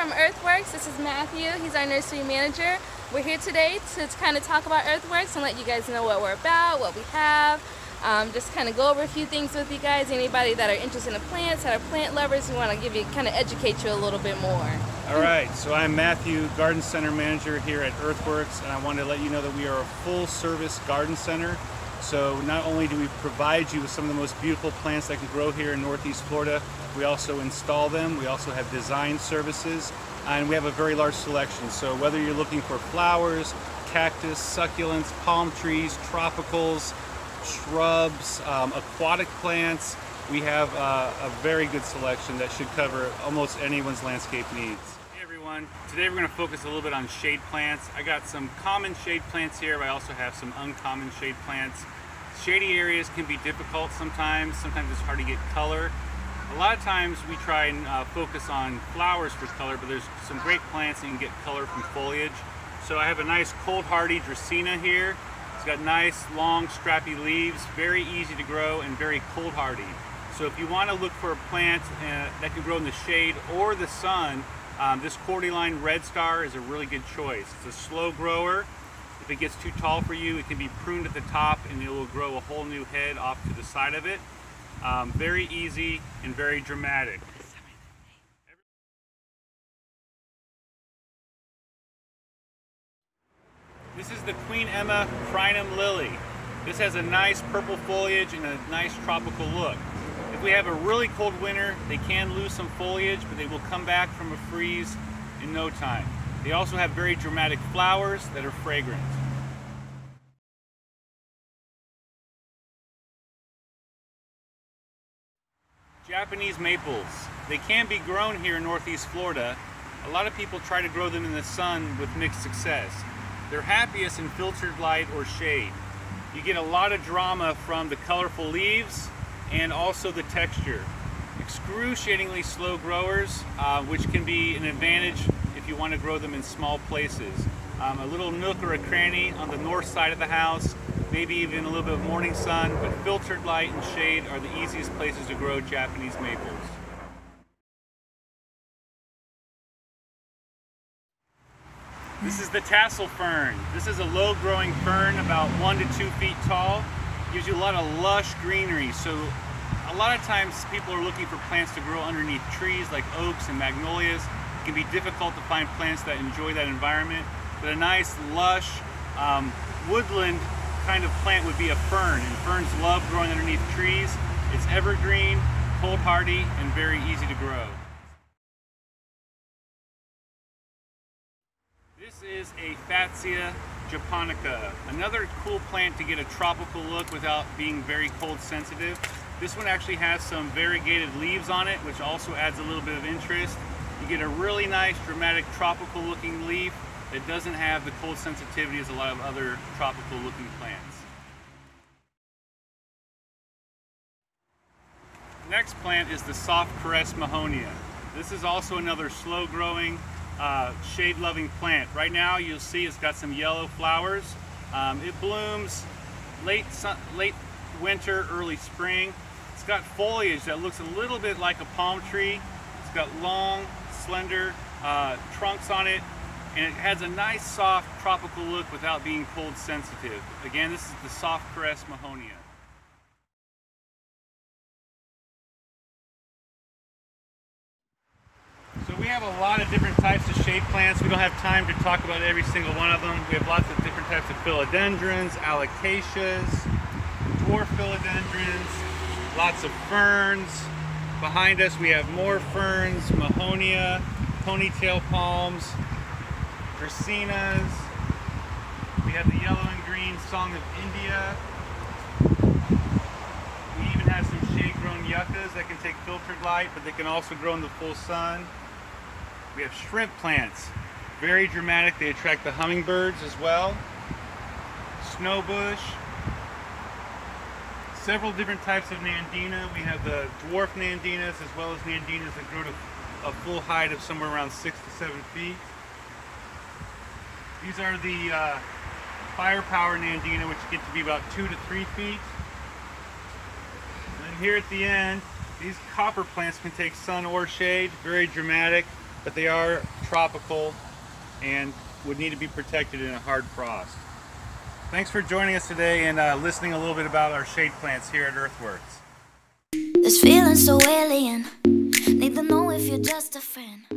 from Earthworks. This is Matthew. He's our nursery manager. We're here today to kind of talk about Earthworks and let you guys know what we're about, what we have. Just kind of go over a few things with you guys. Anybody that are interested in plants, that are plant lovers, we want to give you, kind of educate you a little bit more. All right, so I'm Matthew, Garden Center Manager here at Earthworks, and I wanted to let you know that we are a full-service garden center. So not only do we provide you with some of the most beautiful plants that can grow here in Northeast Florida, we also install them. We also have design services, and we have a very large selection. So whether you're looking for flowers, cactus, succulents, palm trees, tropicals, shrubs, aquatic plants, we have a very good selection that should cover almost anyone's landscape needs. Hey everyone, today we're going to focus a little bit on shade plants. I got some common shade plants here, but I also have some uncommon shade plants. Shady areas can be difficult sometimes it's hard to get color. A lot of times we try and focus on flowers for color, but there's some great plants that you can get color from foliage. So I have a nice cold hardy Dracaena here. It's got nice long strappy leaves, very easy to grow and very cold hardy. So if you want to look for a plant that can grow in the shade or the sun, this Cordyline Red Star is a really good choice. It's a slow grower. If it gets too tall for you, it can be pruned at the top and it will grow a whole new head off to the side of it. Very easy and very dramatic. This is the Queen Emma Crinum Lily. This has a nice purple foliage and a nice tropical look. If we have a really cold winter, they can lose some foliage, but they will come back from a freeze in no time. They also have very dramatic flowers that are fragrant. Japanese maples. They can be grown here in Northeast Florida. A lot of people try to grow them in the sun with mixed success. They're happiest in filtered light or shade. You get a lot of drama from the colorful leaves and also the texture. Excruciatingly slow growers, which can be an advantage if you want to grow them in small places. A little nook or a cranny on the north side of the house, maybe even a little bit of morning sun, but filtered light and shade are the easiest places to grow Japanese maples. This is the tassel fern. This is a low-growing fern, about 1 to 2 feet tall. Gives you a lot of lush greenery. So a lot of times people are looking for plants to grow underneath trees like oaks and magnolias. It can be difficult to find plants that enjoy that environment, but a nice lush woodland kind of plant would be a fern, and ferns love growing underneath trees. It's evergreen, cold hardy, and very easy to grow. This is a Fatsia japonica, another cool plant to get a tropical look without being very cold sensitive. This one actually has some variegated leaves on it, which also adds a little bit of interest. You get a really nice dramatic tropical looking leaf that doesn't have the cold sensitivity as a lot of other tropical looking plants. Next plant is the soft caress mahonia. This is also another slow growing shade loving plant. Right now you'll see it's got some yellow flowers. It blooms late winter, early spring. It's got foliage that looks a little bit like a palm tree. It's got long, slender trunks on it, and it has a nice soft tropical look without being cold sensitive. Again, this is the soft caress mahonia. So we have a lot of different types of shade plants. We don't have time to talk about every single one of them. We have lots of different types of philodendrons, alocasias, dwarf philodendrons, lots of ferns. Behind us we have more ferns, mahonia, ponytail palms, dracaenas. We have the yellow and green Song of India. We even have some shade-grown yuccas that can take filtered light, but they can also grow in the full sun. We have shrimp plants, very dramatic. They attract the hummingbirds as well. Snowbush. Several different types of nandina. We have the dwarf nandinas as well as nandinas that grow to a full height of somewhere around 6 to 7 feet. These are the firepower nandina, which get to be about 2 to 3 feet. And then here at the end, these copper plants can take sun or shade, very dramatic. but they are tropical and would need to be protected in a hard frost. Thanks for joining us today and listening a little bit about our shade plants here at Earthworks. This feeling so alien, need to know if you're just a friend.